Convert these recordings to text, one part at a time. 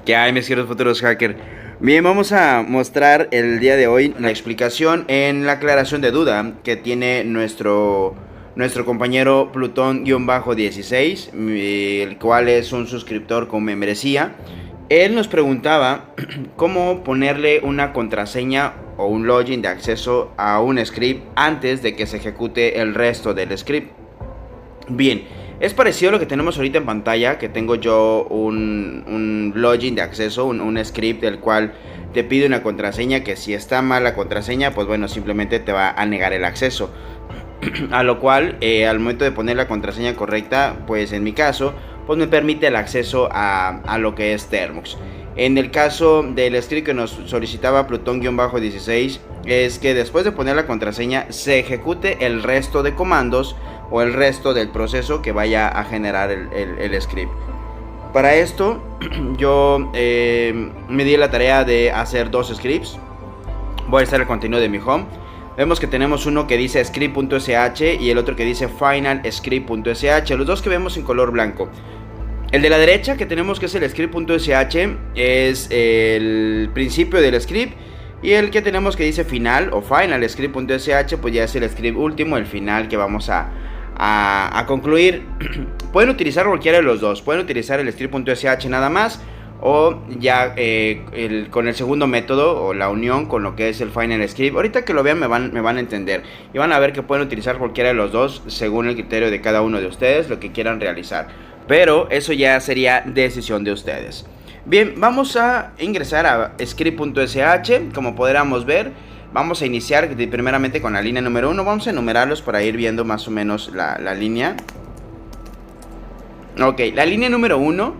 ¿Qué hay, mis queridos futuros hackers? Bien, vamos a mostrar el día de hoy la explicación en la aclaración de duda que tiene nuestro compañero Plutón-16, el cual es un suscriptor con membresía. Él nos preguntaba cómo ponerle una contraseña o un login de acceso a un script antes de que se ejecute el resto del script. Bien, es parecido a lo que tenemos ahorita en pantalla, que tengo yo un login de acceso, un script del cual te pide una contraseña, que si está mal la contraseña, pues bueno, simplemente te va a negar el acceso. A lo cual, al momento de poner la contraseña correcta, pues en mi caso, pues me permite el acceso a lo que es Termux. En el caso del script que nos solicitaba Plutón-16, es que después de poner la contraseña se ejecute el resto de comandos o el resto del proceso que vaya a generar el script. Para esto yo me di la tarea de hacer dos scripts. Voy a hacer el contenido de mi home. Vemos que tenemos uno que dice script.sh y el otro que dice finalscript.sh, los dos que vemos en color blanco. El de la derecha que tenemos, que es el script.sh, es el principio del script. Y el que tenemos que dice final o final script.sh, pues ya es el script último, el final que vamos a concluir. Pueden utilizar cualquiera de los dos. Pueden utilizar el script.sh nada más, o ya con el segundo método o la unión con lo que es el final script. Ahorita que lo vean me van a entender y van a ver que pueden utilizar cualquiera de los dos según el criterio de cada uno de ustedes, lo que quieran realizar. Pero eso ya sería decisión de ustedes. Bien, vamos a ingresar a script.sh. Como podríamos ver, vamos a iniciar primeramente con la línea número 1. Vamos a enumerarlos para ir viendo más o menos la línea. Ok, la línea número 1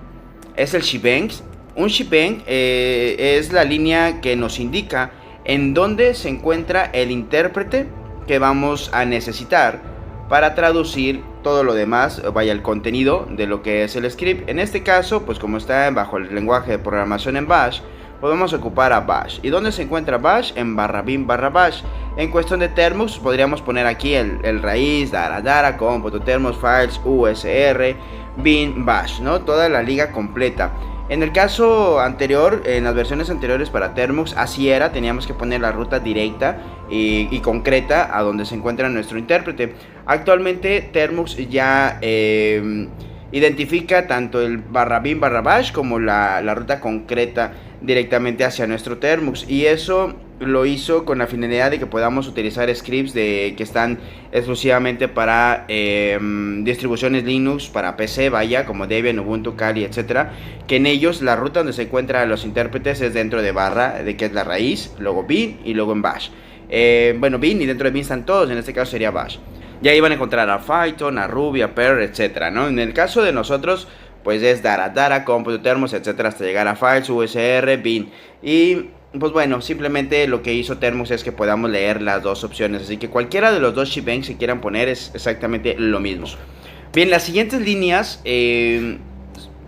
es el shebang. Un shebang es la línea que nos indica en dónde se encuentra el intérprete que vamos a necesitar para traducir todo lo demás, vaya, el contenido de lo que es el script. En este caso, pues como está bajo el lenguaje de programación en Bash, podemos ocupar a Bash. ¿Y dónde se encuentra Bash? En /bin/bash. En cuestión de Termux, podríamos poner aquí el raíz, dara, cómputo, Termux, files, usr, bin, bash, ¿no? Toda la liga completa. En el caso anterior, en las versiones anteriores para Termux, así era, teníamos que poner la ruta directa y concreta a donde se encuentra nuestro intérprete. Actualmente Termux ya identifica tanto el /bin/bash como la ruta concreta directamente hacia nuestro Termux, y eso lo hizo con la finalidad de que podamos utilizar scripts que están exclusivamente para distribuciones Linux, para PC, vaya, como Debian, Ubuntu, Kali, etcétera, que en ellos la ruta donde se encuentran los intérpretes es dentro de barra, de que es la raíz, luego bin y luego en bash. Bueno, bin, y dentro de bin están todos, en este caso sería bash. Y ahí van a encontrar a Python, a Ruby, a Perl, etcétera, ¿no? En el caso de nosotros, pues es dara, cómputo, Termux, etcétera, hasta llegar a files, usr, bin. Y pues bueno, simplemente lo que hizo Termux es que podamos leer las dos opciones. Así que cualquiera de los dos shebangs que quieran poner es exactamente lo mismo. Bien, las siguientes líneas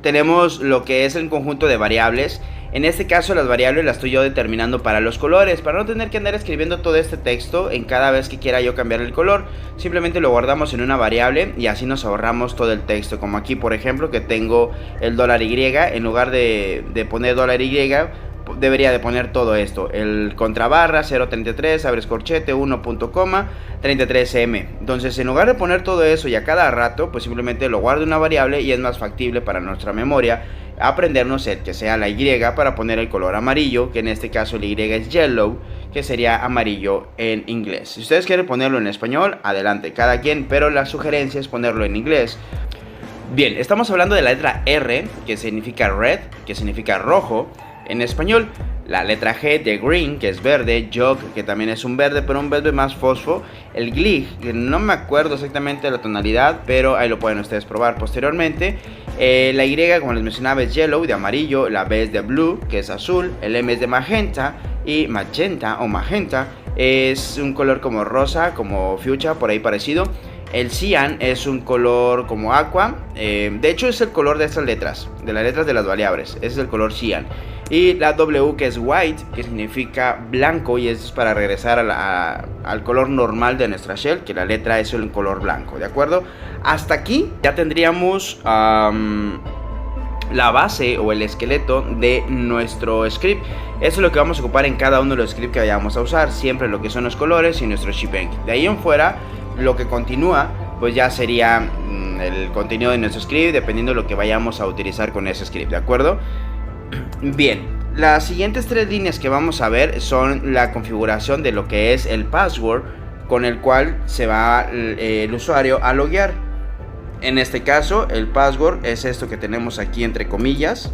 tenemos lo que es el conjunto de variables. En este caso las variables las estoy yo determinando para los colores, para no tener que andar escribiendo todo este texto en cada vez que quiera yo cambiar el color. Simplemente lo guardamos en una variable y así nos ahorramos todo el texto. Como aquí, por ejemplo, que tengo el $y, en lugar de poner $y, debería de poner todo esto: el contrabarra 0.33, abres corchete 1. 33m. Entonces, en lugar de poner todo eso y a cada rato, pues simplemente lo guardo en una variable y es más factible para nuestra memoria aprendernos el que sea la Y para poner el color amarillo, que en este caso el Y es yellow, que sería amarillo en inglés. Si ustedes quieren ponerlo en español, adelante, cada quien, pero la sugerencia es ponerlo en inglés. Bien, estamos hablando de la letra R, que significa red, que significa rojo en español. La letra G de green, que es verde. Jog, que también es un verde, pero un verde más fosfo. El glig, que no me acuerdo exactamente de la tonalidad, pero ahí lo pueden ustedes probar posteriormente. La Y, como les mencionaba, es yellow, de amarillo. La B es de blue, que es azul. El M es de magenta. Y magenta o magenta es un color como rosa, como fuchsia, por ahí parecido. El cyan es un color como aqua. De hecho es el color de estas letras, de las letras de las variables. Ese es el color cyan. y la W, que es white, que significa blanco, y eso es para regresar al color normal de nuestra shell, que la letra es el color blanco, ¿de acuerdo? Hasta aquí ya tendríamos la base o el esqueleto de nuestro script. Eso es lo que vamos a ocupar en cada uno de los scripts que vayamos a usar, siempre lo que son los colores y nuestro shebang. De ahí en fuera, lo que continúa pues ya sería el contenido de nuestro script, dependiendo de lo que vayamos a utilizar con ese script, ¿de acuerdo? Bien, las siguientes 3 líneas que vamos a ver son la configuración de lo que es el password con el cual se va el usuario a loguear. En este caso, el password es esto que tenemos aquí entre comillas.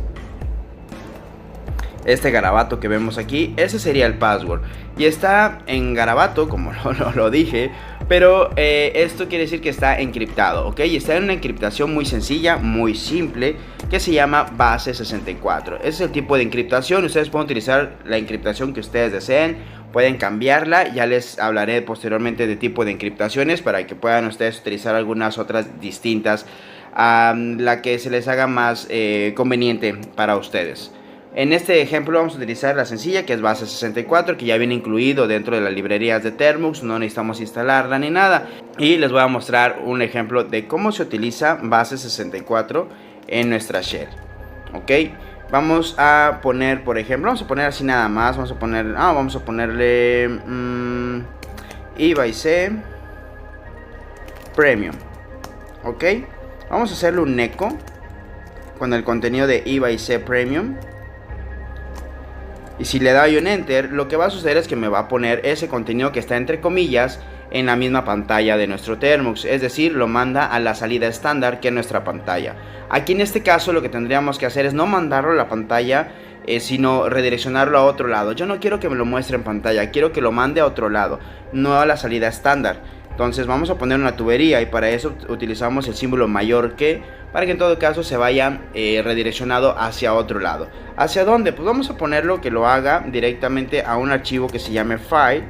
Este garabato que vemos aquí, ese sería el password. Y está en garabato, como lo dije, pero esto quiere decir que está encriptado, ¿ok? Y está en una encriptación muy sencilla, muy simple, que se llama base 64. Ese es el tipo de encriptación. Ustedes pueden utilizar la encriptación que ustedes deseen, pueden cambiarla. Ya les hablaré posteriormente de tipo de encriptaciones para que puedan ustedes utilizar algunas otras distintas a la que se les haga más conveniente para ustedes. En este ejemplo vamos a utilizar la sencilla, que es base 64, que ya viene incluido dentro de las librerías de Termux, no necesitamos instalarla ni nada. Y les voy a mostrar un ejemplo de cómo se utiliza base 64 en nuestra shell. Ok, vamos a poner, por ejemplo, vamos a poner así nada más, vamos a ponerle IBC Premium. Ok, vamos a hacerle un eco con el contenido de IBC Premium. Y si le doy un enter, lo que va a suceder es que me va a poner ese contenido que está entre comillas en la misma pantalla de nuestro Termux. Es decir, lo manda a la salida estándar que es nuestra pantalla. Aquí en este caso lo que tendríamos que hacer es no mandarlo a la pantalla, sino redireccionarlo a otro lado. Yo no quiero que me lo muestre en pantalla, quiero que lo mande a otro lado, no a la salida estándar. Entonces vamos a poner una tubería y para eso utilizamos el símbolo mayor que, para que en todo caso se vaya redireccionado hacia otro lado. ¿Hacia dónde? Pues vamos a ponerlo que lo haga directamente a un archivo que se llame file.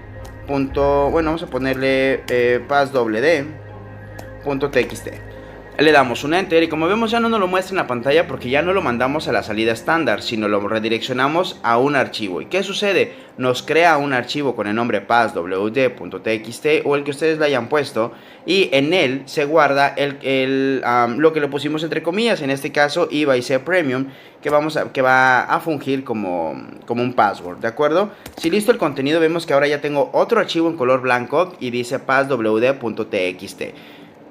Vamos a ponerle passwd.txt. Le damos un enter y como vemos ya no nos lo muestra en la pantalla porque ya no lo mandamos a la salida estándar, sino lo redireccionamos a un archivo. ¿Y qué sucede? Nos crea un archivo con el nombre passwd.txt o el que ustedes le hayan puesto, y en él se guarda lo que le pusimos entre comillas, en este caso IBC Premium, que va a fungir como un password, ¿de acuerdo? Si listo el contenido, vemos que ahora ya tengo otro archivo en color blanco y dice passwd.txt.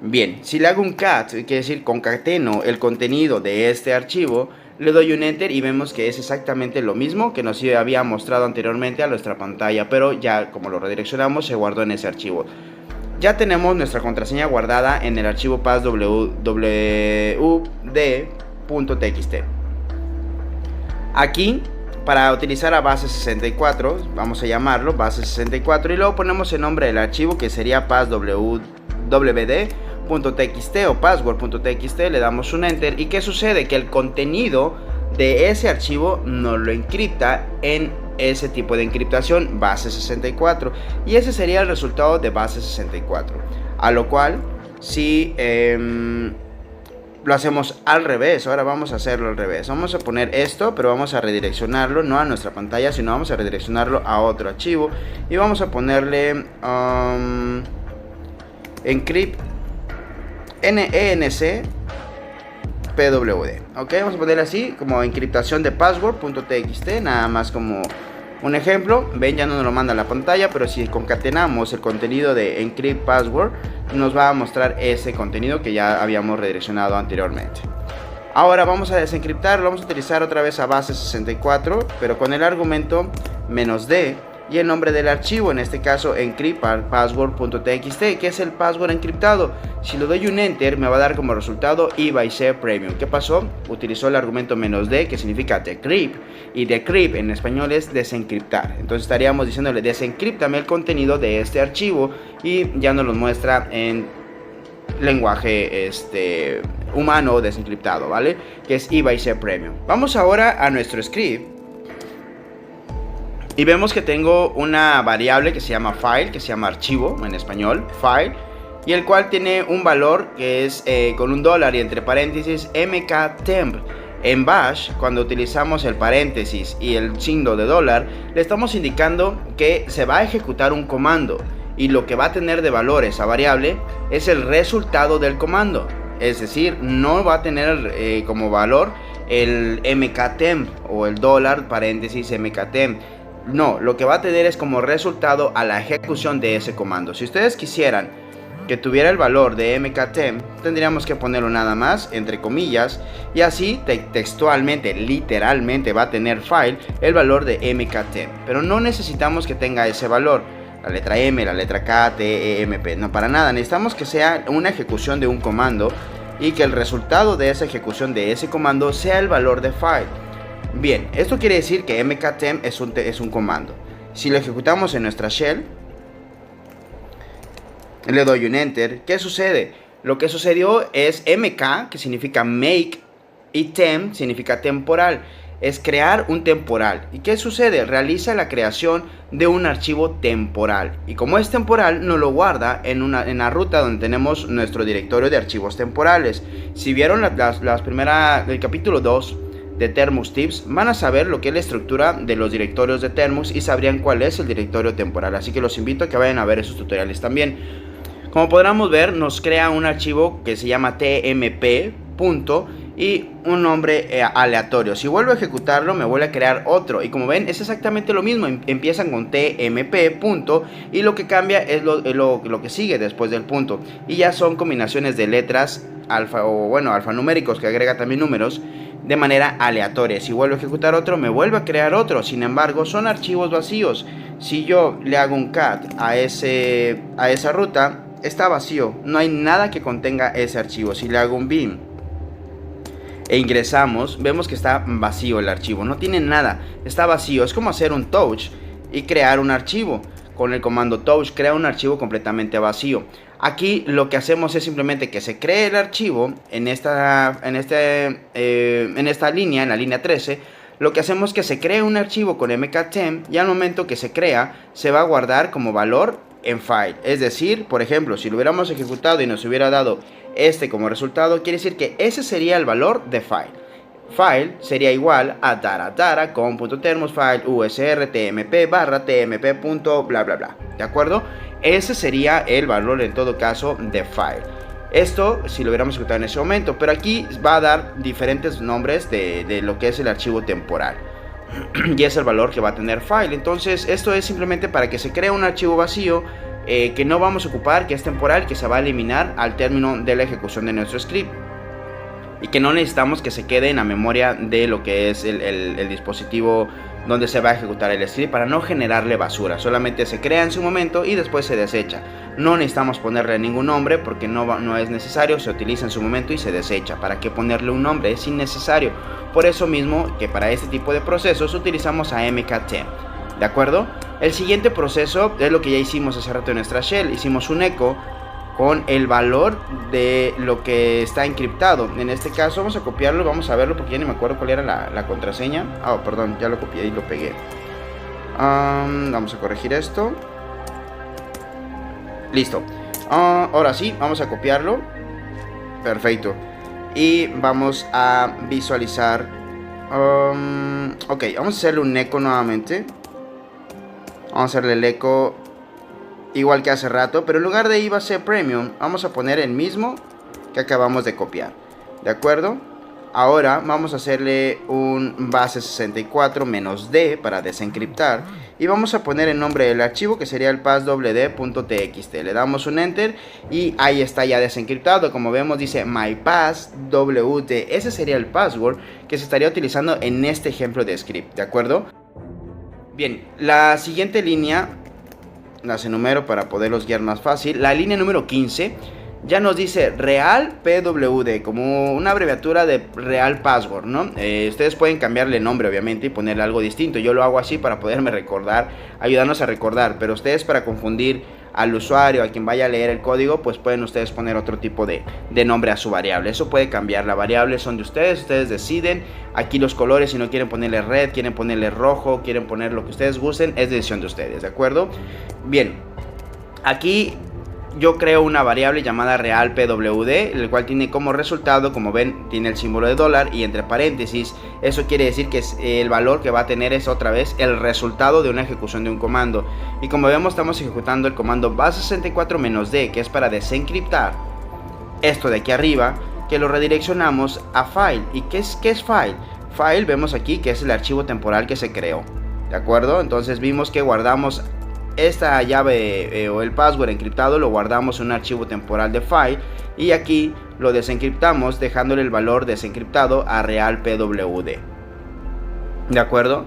Bien, si le hago un cat, quiere decir concateno el contenido de este archivo, le doy un enter y vemos que es exactamente lo mismo que nos había mostrado anteriormente a nuestra pantalla, pero ya como lo redireccionamos se guardó en ese archivo. Ya tenemos nuestra contraseña guardada en el archivo passwd.txt. Aquí, para utilizar a base 64, vamos a llamarlo base 64 y luego ponemos el nombre del archivo, que sería passwd.txt o password.txt, le damos un enter y ¿qué sucede? Que el contenido de ese archivo nos lo encripta en ese tipo de encriptación base 64 y ese sería el resultado de base 64, a lo cual si lo hacemos al revés, ahora vamos a hacerlo al revés, vamos a poner esto pero vamos a redireccionarlo no a nuestra pantalla sino vamos a redireccionarlo a otro archivo y vamos a ponerle encrypt NENC PWD. Ok, vamos a poner así como encriptación de password.txt, nada más como un ejemplo. Ven, ya no nos lo manda a la pantalla, pero si concatenamos el contenido de encrypt password, nos va a mostrar ese contenido que ya habíamos redireccionado anteriormente. Ahora vamos a desencriptarlo, vamos a utilizar otra vez a base 64, pero con el argumento "-d" y el nombre del archivo, en este caso encrypt password.txt, que es el password encriptado. Si le doy un enter me va a dar como resultado IBC Premium. ¿Qué pasó? Utilizó el argumento "-d", que significa decrypt, y decrypt en español es desencriptar. Entonces estaríamos diciéndole desencriptame el contenido de este archivo y ya nos lo muestra en lenguaje humano desencriptado, ¿vale? Que es IBC Premium. Vamos ahora a nuestro script. Y vemos que tengo una variable que se llama file, que se llama archivo en español, file, y el cual tiene un valor que es con $, y entre paréntesis mktemp. En Bash, cuando utilizamos el paréntesis y el signo de dólar, le estamos indicando que se va a ejecutar un comando y lo que va a tener de valor esa variable es el resultado del comando. Es decir, no va a tener como valor el mktemp o el dólar paréntesis mktemp. No, lo que va a tener es como resultado a la ejecución de ese comando. Si ustedes quisieran que tuviera el valor de mktemp, tendríamos que ponerlo nada más entre comillas y así textualmente, literalmente va a tener file el valor de mktemp, pero no necesitamos que tenga ese valor, la letra M, la letra K, T, E, M, P, no, para nada. Necesitamos que sea una ejecución de un comando y que el resultado de esa ejecución de ese comando sea el valor de file. Bien, esto quiere decir que mktemp es un comando. Si lo ejecutamos en nuestra shell, le doy un enter, ¿qué sucede? Lo que sucedió es mk, que significa make, y temp significa temporal. Es crear un temporal. ¿Y qué sucede? Realiza la creación de un archivo temporal. Y como es temporal, nos lo guarda en la ruta donde tenemos nuestro directorio de archivos temporales. Si vieron el capítulo 2 de Termux Tips, van a saber lo que es la estructura de los directorios de Termux y sabrían cuál es el directorio temporal. Así que los invito a que vayan a ver esos tutoriales también. Como podremos ver, nos crea un archivo que se llama tmp. Y un nombre aleatorio. Si vuelvo a ejecutarlo, me vuelve a crear otro. Y como ven, es exactamente lo mismo. Empiezan con tmp. Y lo que cambia es lo que sigue después del punto. Y ya son combinaciones de letras alfanuméricos que agrega también números de manera aleatoria. Si vuelvo a ejecutar otro, me vuelve a crear otro. Sin embargo, son archivos vacíos. Si yo le hago un cat a esa ruta, está vacío. No hay nada que contenga ese archivo. Si le hago un bin e ingresamos, vemos que está vacío el archivo, no tiene nada, está vacío. Es como hacer un touch y crear un archivo. Con el comando touch crea un archivo completamente vacío. Aquí lo que hacemos es simplemente que se cree el archivo en esta línea, en la línea 13. Lo que hacemos es que se cree un archivo con mktemp y al momento que se crea se va a guardar como valor en file. Es decir, por ejemplo, si lo hubiéramos ejecutado y nos hubiera dado como resultado, quiere decir que ese sería el valor de file. File sería igual a taratara com.termos file usr tmp barra tmp bla bla bla. ¿De acuerdo? Ese sería el valor en todo caso de file. Esto si lo hubiéramos ejecutado en ese momento, pero aquí va a dar diferentes nombres de lo que es el archivo temporal. Y es el valor que va a tener file. Entonces esto es simplemente para que se cree un archivo vacío que no vamos a ocupar, que es temporal, que se va a eliminar al término de la ejecución de nuestro script y que no necesitamos que se quede en la memoria de lo que es el dispositivo donde se va a ejecutar el script, para no generarle basura. Solamente se crea en su momento y después se desecha. No necesitamos ponerle ningún nombre porque no es necesario, se utiliza en su momento y se desecha. ¿Para qué ponerle un nombre? Es innecesario. Por eso mismo que para este tipo de procesos utilizamos a mktemp. ¿De acuerdo? El siguiente proceso es lo que ya hicimos hace rato en nuestra shell. Hicimos un echo con el valor de lo que está encriptado. En este caso vamos a copiarlo, vamos a verlo porque ya ni me acuerdo cuál era la contraseña. Perdón, ya lo copié y lo pegué. Vamos a corregir esto. Listo. Ahora sí, vamos a copiarlo. Perfecto. Y vamos a visualizar. Ok, vamos a hacerle un echo nuevamente. Vamos a hacerle el echo igual que hace rato, pero en lugar de IVC Premium vamos a poner el mismo que acabamos de copiar. ¿De acuerdo? Ahora vamos a hacerle un base 64 -d para desencriptar y vamos a poner el nombre del archivo, que sería el passwd.txt. Le damos un enter y ahí está ya desencriptado. Como vemos dice mypasswd. Ese sería el password que se estaría utilizando en este ejemplo de script. ¿De acuerdo? Bien, la siguiente línea las enumero para poderlos guiar más fácil. La línea número 15 ya nos dice real pwd, como una abreviatura de real password, ¿no? Ustedes pueden cambiarle el nombre obviamente y ponerle algo distinto. Yo lo hago así para poderme recordar, ayudarnos a recordar, pero ustedes, para confundir al usuario, a quien vaya a leer el código, pues pueden ustedes poner otro tipo de nombre a su variable. Eso puede cambiar, la variable son de ustedes deciden. Aquí los colores, si no quieren ponerle red, quieren ponerle rojo, quieren poner lo que ustedes gusten, es decisión de ustedes, ¿de acuerdo? Bien, aquí yo creo una variable llamada real pwd, el cual tiene como resultado, como ven, tiene el símbolo de dólar y entre paréntesis, eso quiere decir que el valor que va a tener es otra vez el resultado de una ejecución de un comando. Y como vemos, estamos ejecutando el comando base64-d, que es para desencriptar esto de aquí arriba, que lo redireccionamos a file. ¿Y qué es file? File, vemos aquí que es el archivo temporal que se creó, ¿de acuerdo? Entonces vimos que guardamos esta llave o el password encriptado, lo guardamos en un archivo temporal de file, y aquí lo desencriptamos dejándole el valor desencriptado a real pwd, ¿de acuerdo?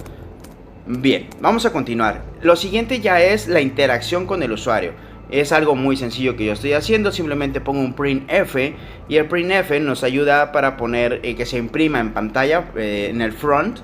Bien, vamos a continuar. Lo siguiente ya es la interacción con el usuario. Es algo muy sencillo que yo estoy haciendo. Simplemente pongo un printf, y el printf nos ayuda para poner que se imprima en pantalla en el front,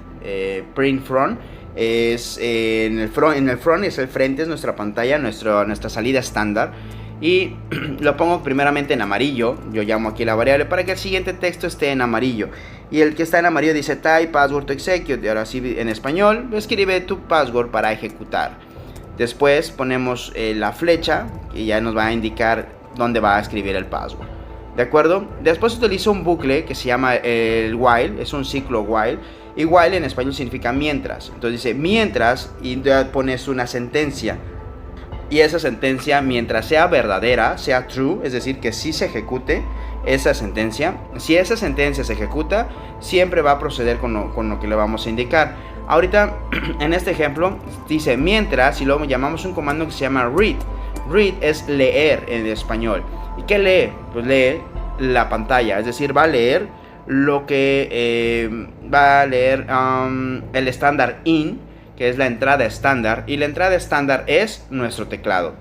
print front. Es en el front es el frente, es nuestra pantalla, nuestra salida estándar, y lo pongo primeramente en amarillo. Yo llamo aquí la variable para que el siguiente texto esté en amarillo, y el que está en amarillo dice type password to execute, y ahora sí en español escribe tu password para ejecutar. Después ponemos la flecha y ya nos va a indicar dónde va a escribir el password, ¿de acuerdo? Después utilizo un bucle que se llama el while, es un ciclo while. Y while en español significa mientras. Entonces dice mientras, y ya pones una sentencia. Y esa sentencia, mientras sea verdadera, sea true, es decir, que sí se ejecute esa sentencia. Si esa sentencia se ejecuta, siempre va a proceder con lo que le vamos a indicar. Ahorita, en este ejemplo, dice mientras, y luego llamamos un comando que se llama read. Read es leer en español. ¿Y qué lee? Pues lee la pantalla, es decir, va a leer lo que va a leer el estándar in, que es la entrada estándar, y la entrada estándar es nuestro teclado.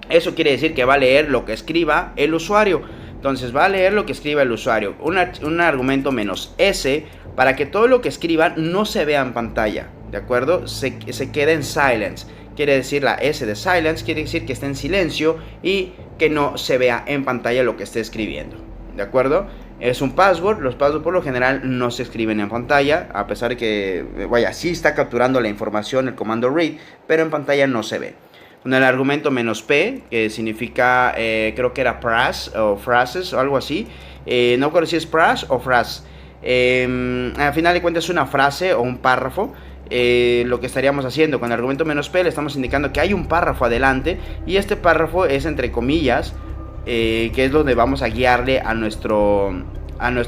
Eso quiere decir que va a leer lo que escriba el usuario. Entonces va a leer lo que escriba el usuario, un argumento -s, para que todo lo que escriba no se vea en pantalla, ¿de acuerdo? Se quede en silence. Quiere decir la S de silence, quiere decir que esté en silencio y que no se vea en pantalla lo que esté escribiendo, ¿de acuerdo? Es un password. Los passwords por lo general no se escriben en pantalla, a pesar de que, vaya, sí está capturando la información el comando read, pero en pantalla no se ve. Con el argumento -p, que significa, creo que era phrase o phrases o algo así, no recuerdo si es phrase o phrase. Al final de cuentas es una frase o un párrafo. Lo que estaríamos haciendo con el argumento -p, le estamos indicando que hay un párrafo adelante, y este párrafo es entre comillas, que es donde vamos a guiarle a nuestro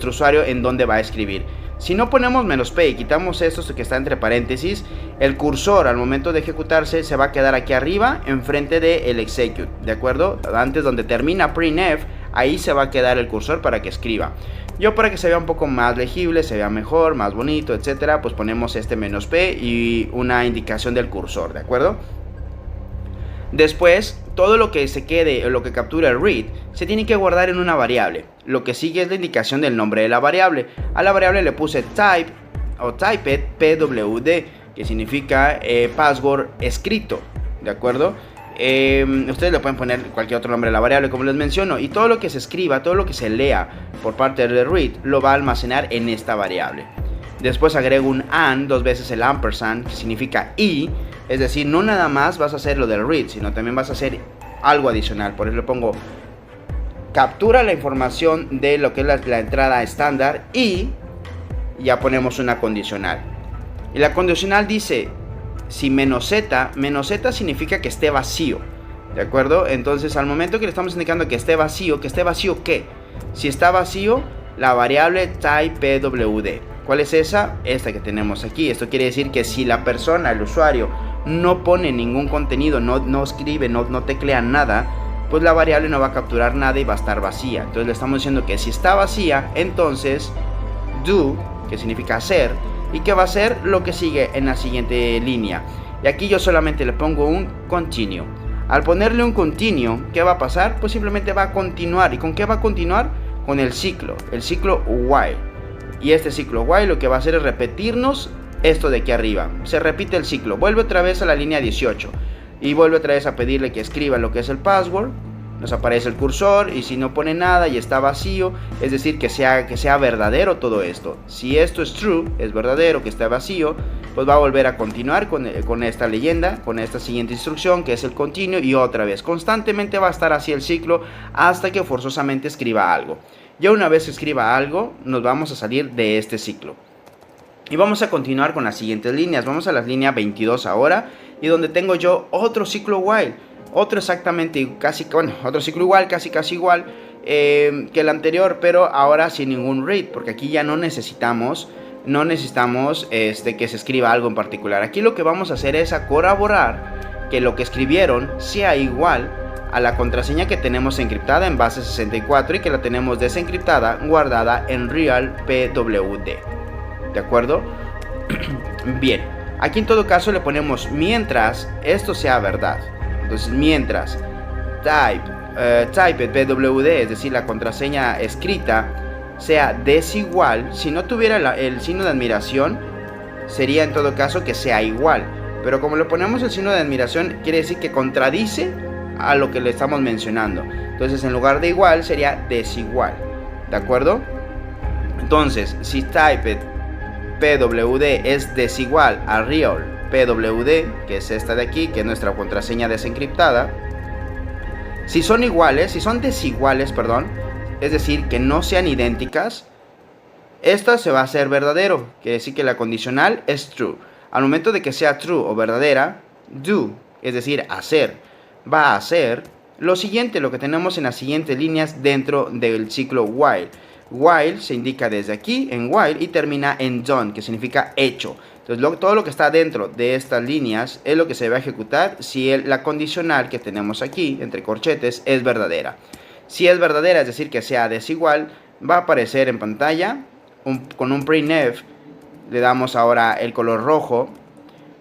usuario en dónde va a escribir. Si no ponemos -p y quitamos esto que está entre paréntesis, el cursor al momento de ejecutarse se va a quedar aquí arriba, enfrente del execute, ¿de acuerdo? Antes donde termina printf, ahí se va a quedar el cursor para que escriba. Yo, para que se vea un poco más legible, se vea mejor, más bonito, etcétera, pues ponemos este -p y una indicación del cursor, ¿de acuerdo? Después, todo lo que se quede o lo que captura el read se tiene que guardar en una variable. Lo que sigue es la indicación del nombre de la variable. A la variable le puse type o typed pwd, que significa password escrito, ¿de acuerdo? Ustedes le pueden poner cualquier otro nombre a la variable, como les menciono, y todo lo que se escriba, todo lo que se lea por parte del read lo va a almacenar en esta variable. Después agrego un and, dos veces el ampersand, que significa y. Es decir, no nada más vas a hacer lo del read, sino también vas a hacer algo adicional. Por eso le pongo captura la información de lo que es la entrada estándar, y ya ponemos una condicional. Y la condicional dice, si -z significa que esté vacío, ¿de acuerdo? Entonces al momento que le estamos indicando que esté vacío, ¿qué? Si está vacío, la variable type pwd. ¿Cuál es esa? Esta que tenemos aquí. Esto quiere decir que si la persona, el usuario, no pone ningún contenido, no escribe, no teclea nada, pues la variable no va a capturar nada y va a estar vacía. Entonces le estamos diciendo que si está vacía, entonces do, que significa hacer, y que va a hacer lo que sigue en la siguiente línea. Y aquí yo solamente le pongo un continue. Al ponerle un continue, ¿qué va a pasar? Pues simplemente va a continuar. ¿Y con qué va a continuar? Con el ciclo while. Y este ciclo while lo que va a hacer es repetirnos esto de aquí arriba. Se repite el ciclo, vuelve otra vez a la línea 18 y vuelve otra vez a pedirle que escriba lo que es el password, nos aparece el cursor, y si no pone nada y está vacío, es decir, que sea verdadero todo esto. Si esto es true, es verdadero, que está vacío, pues va a volver a continuar con esta leyenda, con esta siguiente instrucción, que es el continue, y otra vez. Constantemente va a estar así el ciclo hasta que forzosamente escriba algo. Ya una vez que escriba algo, nos vamos a salir de este ciclo. Y vamos a continuar con las siguientes líneas. Vamos a la línea 22 ahora, y donde tengo yo otro ciclo while. Otro exactamente, otro ciclo igual, casi igual que el anterior, pero ahora sin ningún read, porque aquí ya no necesitamos que se escriba algo en particular. Aquí lo que vamos a hacer es a corroborar que lo que escribieron sea igual a la contraseña que tenemos encriptada en base 64 y que la tenemos desencriptada guardada en real pwd. ¿De acuerdo? Bien, aquí en todo caso le ponemos mientras esto sea verdad. Entonces, mientras type pwd, es decir, la contraseña escrita, sea desigual, si no tuviera el signo de admiración, sería en todo caso que sea igual. Pero como le ponemos el signo de admiración, quiere decir que contradice a lo que le estamos mencionando. Entonces, en lugar de igual, sería desigual. ¿De acuerdo? Entonces, si type pwd es desigual a real pwd, que es esta de aquí, que es nuestra contraseña desencriptada, si son desiguales, es decir, que no sean idénticas, esta se va a hacer verdadero, quiere decir que la condicional es true. Al momento de que sea true o verdadera, do, es decir, hacer, va a hacer lo siguiente, lo que tenemos en las siguientes líneas dentro del ciclo while. While se indica desde aquí en while y termina en done, que significa hecho. Entonces todo lo que está dentro de estas líneas es lo que se va a ejecutar si la condicional que tenemos aquí entre corchetes es verdadera. Si es verdadera, es decir, que sea desigual, va a aparecer en pantalla con un printf. Le damos ahora el color rojo.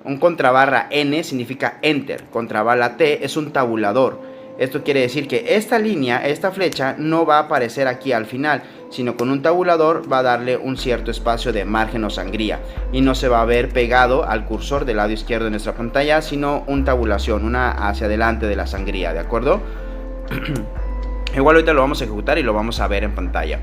Un contrabarra n significa enter. Contrabarra t es un tabulador. Esto quiere decir que esta línea, esta flecha, no va a aparecer aquí al final, sino con un tabulador va a darle un cierto espacio de margen o sangría. Y no se va a ver pegado al cursor del lado izquierdo de nuestra pantalla, sino una tabulación, una hacia adelante de la sangría, ¿de acuerdo? Igual ahorita lo vamos a ejecutar y lo vamos a ver en pantalla.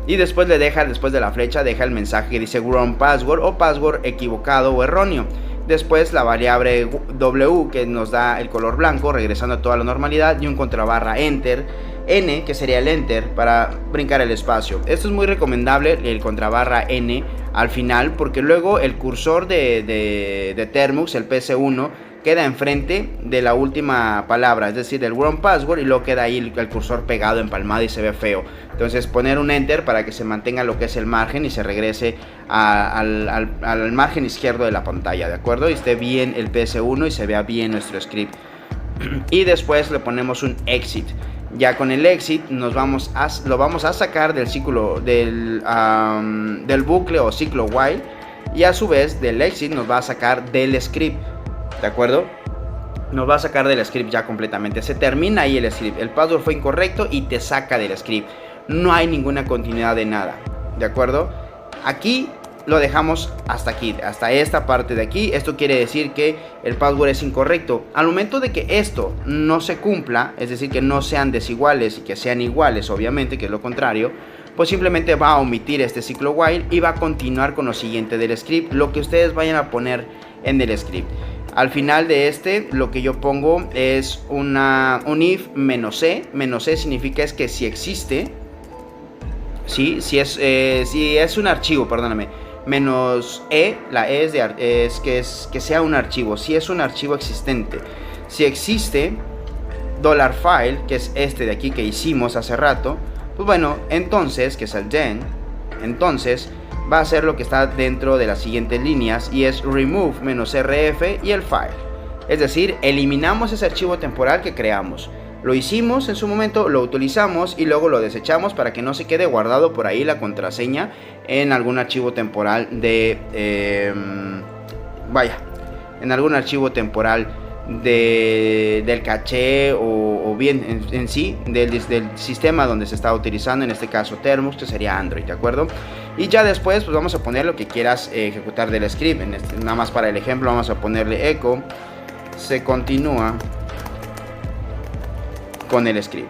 Y después después de la flecha, deja el mensaje que dice wrong password o password equivocado o erróneo. Después la variable W, que nos da el color blanco, regresando a toda la normalidad, y un contrabarra enter, N, que sería el enter, para brincar el espacio. Esto es muy recomendable, el contrabarra N al final, porque luego el cursor de Termux, el PS1, queda enfrente de la última palabra, es decir, del wrong password, y luego queda ahí el cursor pegado, empalmado, y se ve feo. Entonces poner un enter para que se mantenga lo que es el margen y se regrese al margen izquierdo de la pantalla, ¿de acuerdo? Y esté bien el PS1 y se vea bien nuestro script. Y después le ponemos un exit. Ya con el exit lo vamos a sacar del ciclo del bucle o ciclo while, y a su vez del exit nos va a sacar del script. ¿De acuerdo? Nos va a sacar del script ya completamente. Se termina ahí el script. El password fue incorrecto y te saca del script. No hay ninguna continuidad de nada. ¿De acuerdo? Aquí lo dejamos hasta aquí, hasta esta parte de aquí. Esto quiere decir que el password es incorrecto. Al momento de que esto no se cumpla, es decir, que no sean desiguales y que sean iguales, obviamente, que es lo contrario, pues simplemente va a omitir este ciclo while y va a continuar con lo siguiente del script, lo que ustedes vayan a poner en el script. Al final de lo que yo pongo es un if -c. -c significa es que si existe, ¿sí? si es un archivo, perdóname. Menos e, la e es que sea un archivo, si es un archivo existente. Si existe $file, que es este de aquí que hicimos hace rato, pues bueno, entonces, que es el then, entonces va a ser lo que está dentro de las siguientes líneas, y es remove -rf y el file. Es decir, eliminamos ese archivo temporal que creamos. Lo hicimos en su momento, lo utilizamos y luego lo desechamos para que no se quede guardado por ahí la contraseña en algún archivo temporal en algún archivo temporal del caché o bien en sí del sistema donde se está utilizando, en este caso Termux, que sería Android, ¿de acuerdo? Y ya después pues vamos a poner lo que quieras ejecutar del script. Nada más para el ejemplo vamos a ponerle echo se continúa con el script.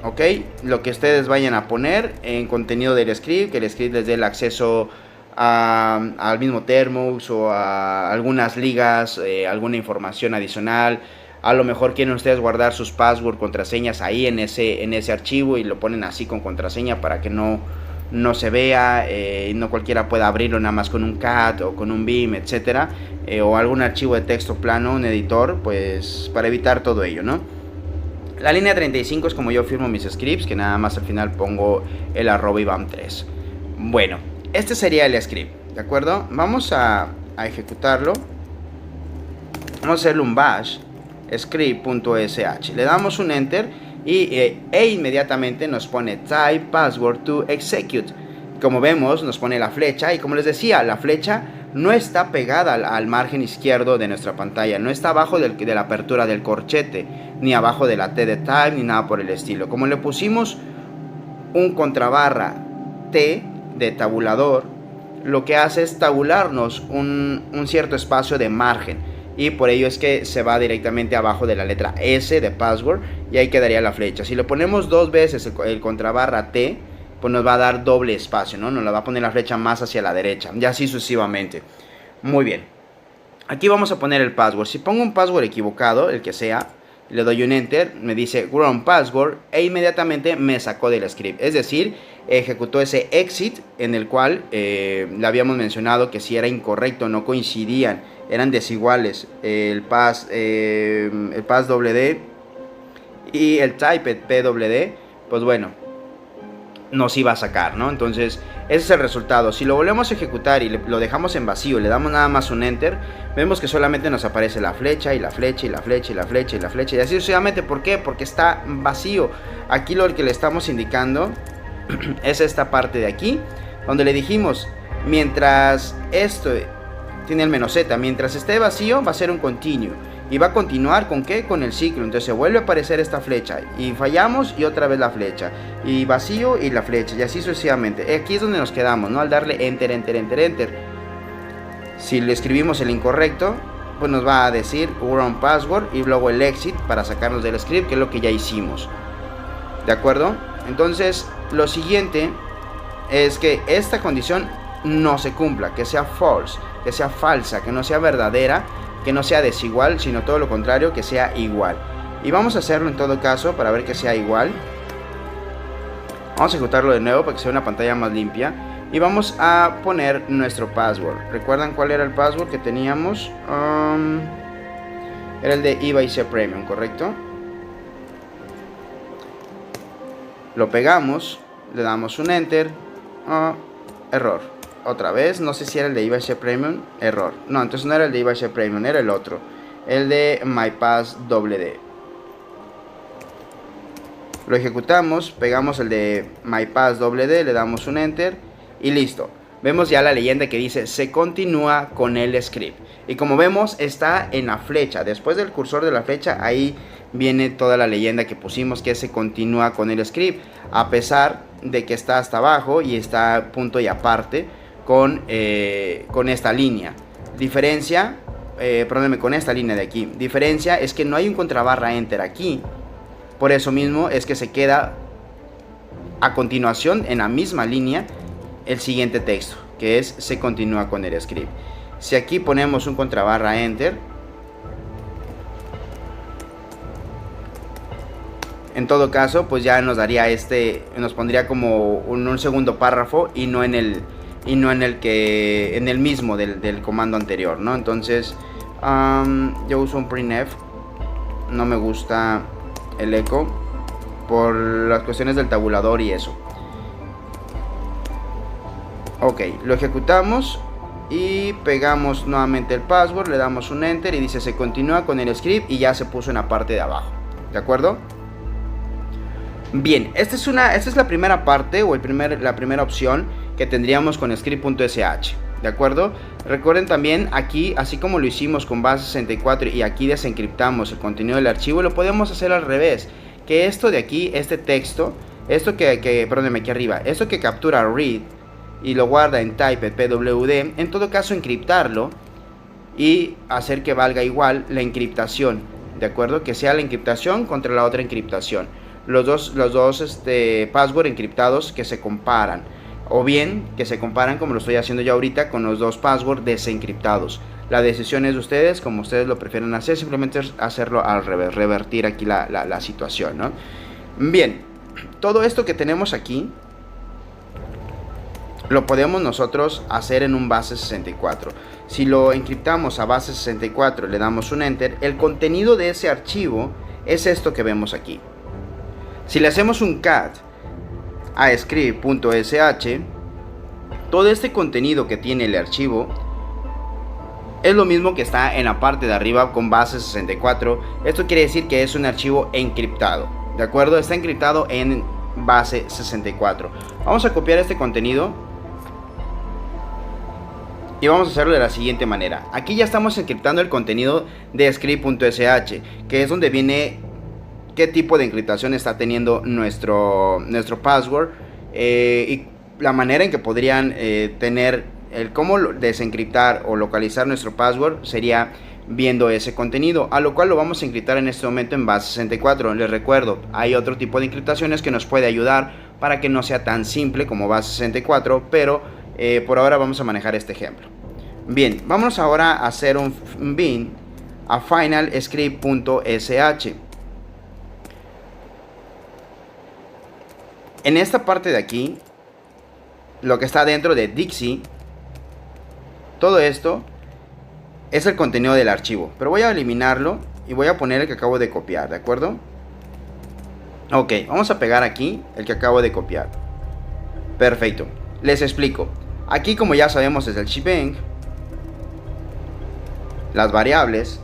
¿ok? Lo que ustedes vayan a poner en contenido del script, que el script les dé el acceso al mismo Termux o a algunas ligas, alguna información adicional. A lo mejor quieren ustedes guardar sus password, contraseñas ahí en ese archivo y lo ponen así con contraseña para que no se vea, no cualquiera pueda abrirlo nada más con un CAT o con un BIM, etcétera, o algún archivo de texto plano, un editor, pues para evitar todo ello, ¿no? La línea 35 es como yo firmo mis scripts, que nada más al final pongo el @ibam3. Bueno, este sería el script, ¿de acuerdo? Vamos a ejecutarlo. Vamos a hacerle un bash script.sh. Le damos un enter e inmediatamente nos pone type password to execute. Como vemos, nos pone la flecha y como les decía, la flecha no está pegada al margen izquierdo de nuestra pantalla, no está abajo de la apertura del corchete, ni abajo de la T de type, ni nada por el estilo. Como le pusimos un contrabarra T de tabulador, lo que hace es tabularnos un cierto espacio de margen. Y por ello es que se va directamente abajo de la letra S de password y ahí quedaría la flecha. Si le ponemos dos veces el contrabarra T, pues nos va a dar doble espacio, ¿no? Nos la va a poner la flecha más hacia la derecha y así sucesivamente. Muy bien. Aquí vamos a poner el password. Si pongo un password equivocado, el que sea, le doy un enter, me dice wrong password e inmediatamente me sacó del script. Es decir, ejecutó ese exit en el cual le habíamos mencionado que si era incorrecto, no coincidían, eran desiguales el pass WD y el typed PWD, pues bueno, nos iba a sacar, ¿no? Entonces ese es el resultado. Si lo volvemos a ejecutar y lo dejamos en vacío, le damos nada más un enter, vemos que solamente nos aparece la flecha y la flecha y la flecha y la flecha y la flecha y así sucesivamente. ¿Por qué? Porque está vacío. Aquí lo que le estamos indicando es esta parte de aquí, donde le dijimos, mientras esto tiene el -z, mientras esté vacío va a ser un continue y va a continuar con ¿qué? Con el ciclo. Entonces vuelve a aparecer esta flecha y fallamos y otra vez la flecha y vacío y la flecha y así sucesivamente. Aquí es donde nos quedamos, ¿no? Al darle enter, enter, enter, enter, si le escribimos el incorrecto, pues nos va a decir wrong password y luego el exit para sacarnos del script, que es lo que ya hicimos, ¿de acuerdo? Entonces lo siguiente es que esta condición no se cumpla, que sea false, que sea falsa, que no sea verdadera, que no sea desigual, sino todo lo contrario, que sea igual. Y vamos a hacerlo en todo caso para ver que sea igual. Vamos a ejecutarlo de nuevo para que sea una pantalla más limpia. Y vamos a poner nuestro password. ¿Recuerdan cuál era el password que teníamos? Era el de IBC Premium, ¿correcto? Lo pegamos, le damos un enter. Error. Otra vez, no sé si era el de IBC Premium, error. No, entonces no era el de IBC Premium, era el otro, el de MyPassWD. Lo ejecutamos, pegamos el de MyPassWD, le damos un enter y listo. Vemos ya la leyenda que dice se continúa con el script. Y como vemos está en la flecha, después del cursor de la flecha ahí viene toda la leyenda que pusimos, que se continúa con el script, a pesar de que está hasta abajo y está punto y aparte con esta línea. Diferencia, perdónenme, con esta línea de aquí. Diferencia es que no hay un contrabarra enter aquí. Por eso mismo es que se queda a continuación en la misma línea el siguiente texto, que es se continúa con el script. Si aquí ponemos un contrabarra enter, en todo caso pues ya nos daría nos pondría como un segundo párrafo y no en el mismo del comando anterior, ¿no? Entonces yo uso un printf, no me gusta el eco por las cuestiones del tabulador y eso. Ok, lo ejecutamos y pegamos nuevamente el password, le damos un enter y dice se continúa con el script y ya se puso en la parte de abajo, ¿de acuerdo? Bien, esta es la primera parte o la primera opción que tendríamos con script.sh, ¿de acuerdo? Recuerden también aquí, así como lo hicimos con base 64 y aquí desencriptamos el contenido del archivo, lo podemos hacer al revés, que esto de aquí, este texto, perdónenme, aquí arriba, esto que captura read y lo guarda en typed PWD, en todo caso encriptarlo y hacer que valga igual la encriptación, ¿de acuerdo? Que sea la encriptación contra la otra encriptación. los dos password encriptados que se comparan, o bien que se comparan, como lo estoy haciendo yo ahorita, con los dos password desencriptados. La decisión es de ustedes, como ustedes lo prefieren hacer, simplemente es hacerlo al revés, revertir aquí la situación, ¿no? Bien, todo esto que tenemos aquí lo podemos nosotros hacer en un base 64. Si lo encriptamos a base 64, le damos un enter, el contenido de ese archivo es esto que vemos aquí. Si le hacemos un cat a script.sh, todo este contenido que tiene el archivo es lo mismo que está en la parte de arriba con base 64. Esto quiere decir que es un archivo encriptado, ¿de acuerdo? Está encriptado en base 64. Vamos a copiar este contenido y vamos a hacerlo de la siguiente manera. Aquí ya estamos encriptando el contenido de script.sh, que es donde viene qué tipo de encriptación está teniendo nuestro password, y la manera en que podrían tener el cómo desencriptar o localizar nuestro password sería viendo ese contenido, a lo cual lo vamos a encriptar en este momento en base 64. Les recuerdo, hay otro tipo de encriptaciones que nos puede ayudar para que no sea tan simple como base 64, pero por ahora vamos a manejar este ejemplo. Bien, vamos ahora a hacer un bin a final script.sh. En esta parte de aquí, lo que está dentro de Dixie, todo esto es el contenido del archivo, pero voy a eliminarlo y voy a poner el que acabo de copiar, ¿de acuerdo? Ok, vamos a pegar aquí el que acabo de copiar. Perfecto, les explico. Aquí, como ya sabemos, es el shebang, las variables,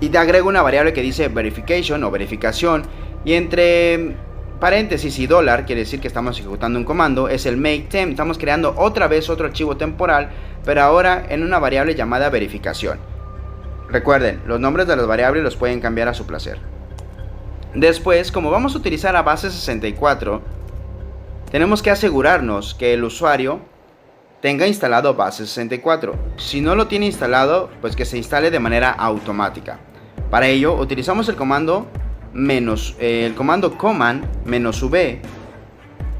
y te agrego una variable que dice verification o verificación, y entre paréntesis y dólar quiere decir que estamos ejecutando un comando. Es el make temp, estamos creando otra vez otro archivo temporal, pero ahora en una variable llamada verificación. Recuerden, los nombres de las variables los pueden cambiar a su placer. Después, como vamos a utilizar a base 64, tenemos que asegurarnos que el usuario tenga instalado base 64. Si no lo tiene instalado, pues que se instale de manera automática. Para ello utilizamos el comando command -v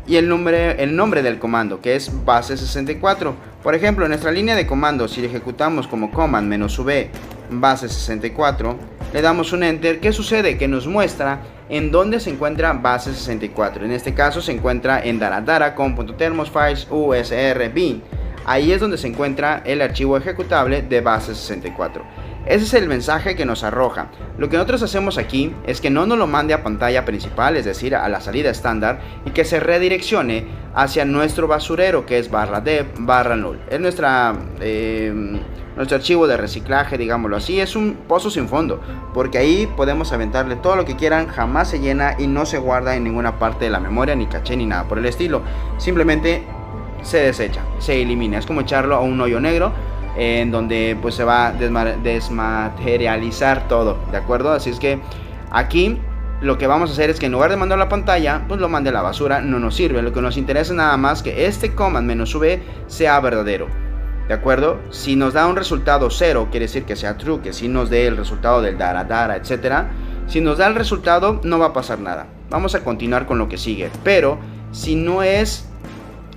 y el nombre del comando, que es base 64. Por ejemplo, en nuestra línea de comando, si ejecutamos como command -v base 64, le damos un enter. ¿Qué sucede? Que nos muestra en dónde se encuentra base 64. En este caso se encuentra en daradara.com.thermosfiles usr bin. Ahí es donde se encuentra el archivo ejecutable de base 64. Ese es el mensaje que nos arroja. Lo que nosotros hacemos aquí es que no nos lo mande a pantalla principal, es decir, a la salida estándar, y que se redireccione hacia nuestro basurero, que es /dev/null. Es nuestro archivo de reciclaje, digámoslo así. Es un pozo sin fondo, porque ahí podemos aventarle todo lo que quieran, jamás se llena y no se guarda en ninguna parte de la memoria, ni caché, ni nada por el estilo. Simplemente se desecha, se elimina. Es como echarlo a un hoyo negro, en donde pues se va a desmaterializar todo, ¿de acuerdo? Así es que aquí lo que vamos a hacer es que en lugar de mandarlo a la pantalla, pues lo mande a la basura. No nos sirve. Lo que nos interesa es nada más que este command -v sea verdadero, ¿de acuerdo? Si nos da un resultado 0, quiere decir que sea true, que si nos dé el resultado del daradara, etcétera. Si nos da el resultado, no va a pasar nada. Vamos a continuar con lo que sigue. Pero si no es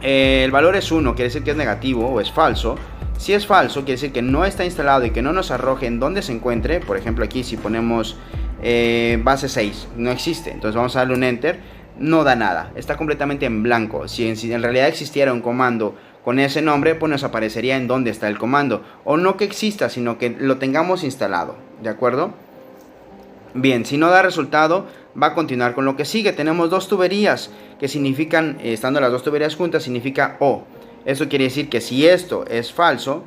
el valor es 1, quiere decir que es negativo o es falso. Si es falso, quiere decir que no está instalado y que no nos arroje en dónde se encuentre. Por ejemplo, aquí si ponemos base 6, no existe. Entonces vamos a darle un enter, no da nada, está completamente en blanco. Si en realidad existiera un comando con ese nombre, pues nos aparecería en dónde está el comando. O no que exista, sino que lo tengamos instalado, ¿de acuerdo? Bien, si no da resultado, va a continuar con lo que sigue. Tenemos dos tuberías que significan, estando las dos tuberías juntas, significa O. Eso quiere decir que si esto es falso,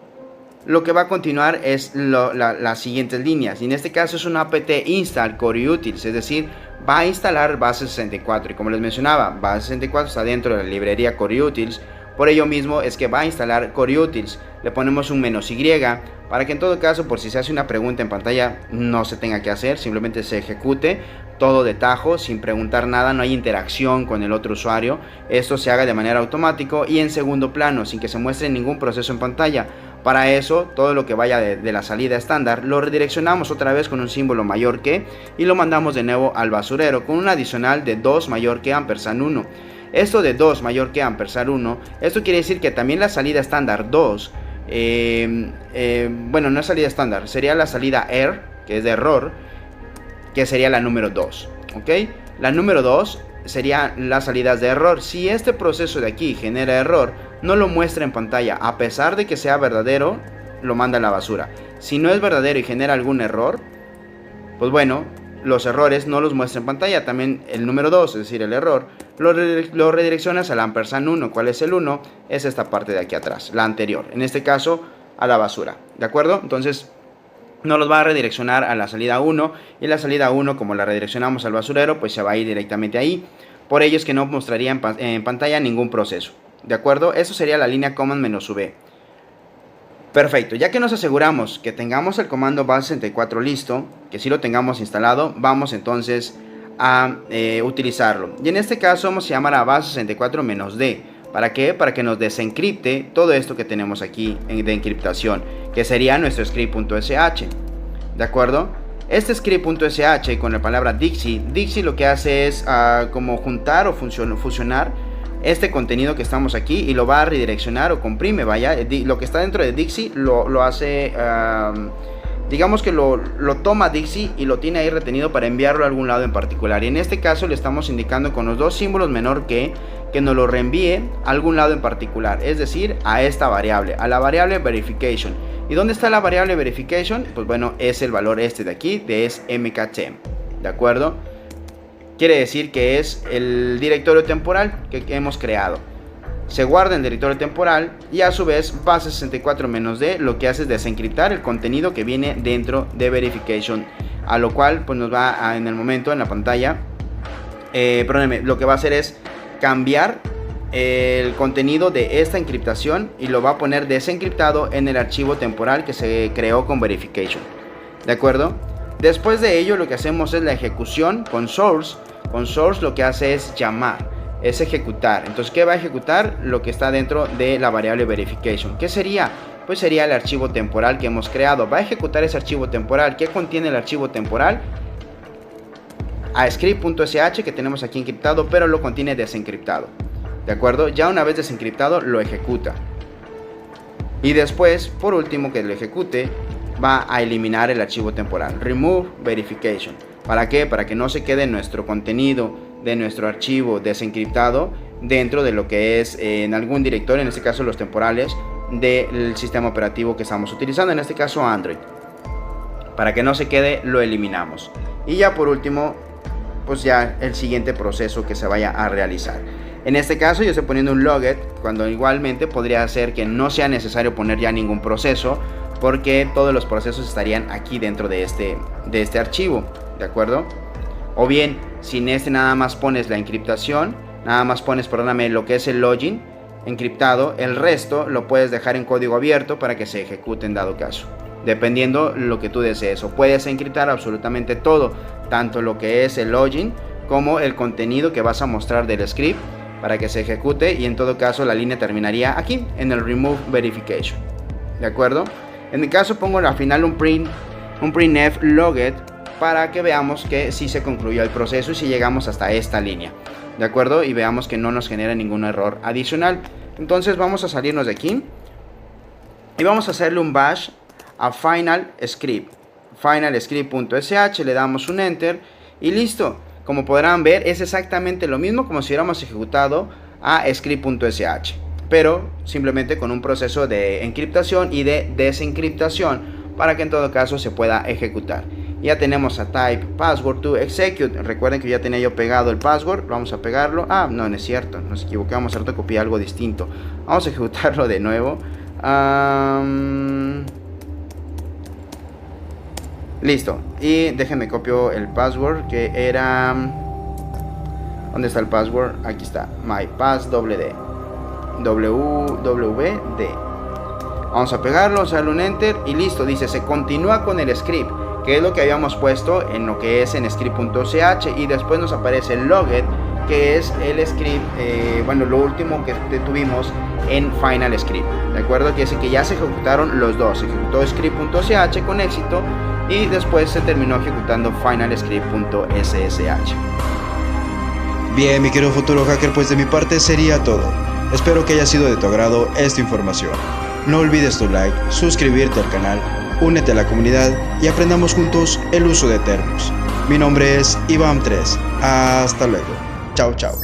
lo que va a continuar es las siguientes líneas. Y en este caso es un apt install coreutils, es decir, va a instalar base 64. Y como les mencionaba, base 64 está dentro de la librería coreutils. Por ello mismo es que va a instalar coreutils. Le ponemos un "-y" para que en todo caso, por si se hace una pregunta en pantalla, no se tenga que hacer, simplemente se ejecute todo de tajo, sin preguntar nada, no hay interacción con el otro usuario. Esto se haga de manera automática y en segundo plano, sin que se muestre ningún proceso en pantalla. Para eso, todo lo que vaya de la salida estándar lo redireccionamos otra vez con un símbolo mayor que y lo mandamos de nuevo al basurero con un adicional de 2 mayor que ampersand 1. Esto de 2 mayor que ampersand 1, esto quiere decir que también la salida estándar 2, bueno, no es salida estándar, sería la salida err, que es de error, que sería la número 2, ¿ok? La número 2 serían las salidas de error. Si este proceso de aquí genera error, no lo muestra en pantalla, a pesar de que sea verdadero, lo manda a la basura. Si no es verdadero y genera algún error, pues bueno, los errores no los muestra en pantalla. También el número 2, es decir, el error, lo redireccionas al ampersand 1. ¿Cuál es el 1? Es esta parte de aquí atrás, la anterior, en este caso a la basura, ¿de acuerdo? Entonces nos los va a redireccionar a la salida 1, y la salida 1, como la redireccionamos al basurero, pues se va a ir directamente ahí. Por ello es que no mostraría en pantalla ningún proceso, ¿de acuerdo? Eso sería la línea command-v. Perfecto, ya que nos aseguramos que tengamos el comando base64 listo, que sí lo tengamos instalado, vamos entonces a utilizarlo. Y en este caso vamos a llamar a base64-d. ¿Para qué? Para que nos desencripte todo esto que tenemos aquí de encriptación, que sería nuestro script.sh. ¿De acuerdo? Este script.sh con la palabra Dixie lo que hace es como juntar o fusionar este contenido que estamos aquí y lo va a redireccionar o comprime, vaya. Lo que está dentro de Dixie lo hace, digamos que lo toma Dixie y lo tiene ahí retenido para enviarlo a algún lado en particular. Y en este caso le estamos indicando con los dos símbolos menor que nos lo reenvíe a algún lado en particular, es decir, a esta variable, a la variable verification. ¿Y dónde está la variable verification? Pues bueno, es el valor este de aquí, de es mktemp, ¿de acuerdo? Quiere decir que es el directorio temporal que hemos creado. Se guarda en el directorio temporal y a su vez base64-d lo que hace es desencriptar el contenido que viene dentro de verification, a lo cual pues nos va en el momento en la pantalla, perdónenme, lo que va a hacer es cambiar el contenido de esta encriptación y lo va a poner desencriptado en el archivo temporal que se creó con verification, ¿de acuerdo? Después de ello lo que hacemos es la ejecución con source. Con source lo que hace es llamar, es ejecutar. Entonces, ¿qué va a ejecutar? Lo que está dentro de la variable verification. ¿Qué sería? Pues sería el archivo temporal que hemos creado. Va a ejecutar ese archivo temporal. ¿Qué contiene el archivo temporal? A script.sh que tenemos aquí encriptado, pero lo contiene desencriptado, ¿de acuerdo? Ya una vez desencriptado lo ejecuta. Y después, por último que lo ejecute, va a eliminar el archivo temporal. Remove verification. ¿Para qué? Para que no se quede nuestro contenido de nuestro archivo desencriptado dentro de lo que es en algún directorio, en este caso los temporales del sistema operativo que estamos utilizando, en este caso Android. Para que no se quede, lo eliminamos. Y ya por último, pues ya el siguiente proceso que se vaya a realizar. En este caso yo estoy poniendo un logget, cuando igualmente podría ser que no sea necesario poner ya ningún proceso, porque todos los procesos estarían aquí dentro de este archivo, ¿de acuerdo? O bien, sin este nada más pones la encriptación, nada más pones, perdóname, lo que es el login encriptado, el resto lo puedes dejar en código abierto para que se ejecute en dado caso, dependiendo lo que tú desees. O puedes encriptar absolutamente todo, tanto lo que es el login como el contenido que vas a mostrar del script para que se ejecute, y en todo caso la línea terminaría aquí en el remove verification, ¿de acuerdo? En mi caso pongo al final un printf logget para que veamos que sí se concluyó el proceso y si llegamos hasta esta línea, ¿de acuerdo? Y veamos que no nos genera ningún error adicional. Entonces vamos a salirnos de aquí y vamos a hacerle un bash a final script, finalscript.sh, le damos un enter y listo. Como podrán ver, es exactamente lo mismo como si hubiéramos ejecutado a script.sh, pero simplemente con un proceso de encriptación y de desencriptación para que en todo caso se pueda ejecutar. Ya tenemos a type password to execute. Recuerden que ya tenía yo pegado el password. Vamos a pegarlo. Ah, no es cierto, nos equivocamos. Ahorita copié algo distinto. Vamos a ejecutarlo de nuevo. Listo. Y déjenme copio el password que era... ¿Dónde está el password? Aquí está. mypasswd. wwd. Vamos a pegarlo, vamos a darle un enter y listo. Dice, se continúa con el script, que es lo que habíamos puesto en lo que es en script.ch, y después nos aparece el logget que es el script, lo último que tuvimos en Final Script, ¿de acuerdo? Que es que ya se ejecutaron los dos, se ejecutó script.ch con éxito y después se terminó ejecutando Final Script.ssh. Bien, mi querido futuro hacker, pues de mi parte sería todo. Espero que haya sido de tu agrado esta información. No olvides tu like, suscribirte al canal, únete a la comunidad y aprendamos juntos el uso de términos. Mi nombre es Iván3. Hasta luego. Chao, chao.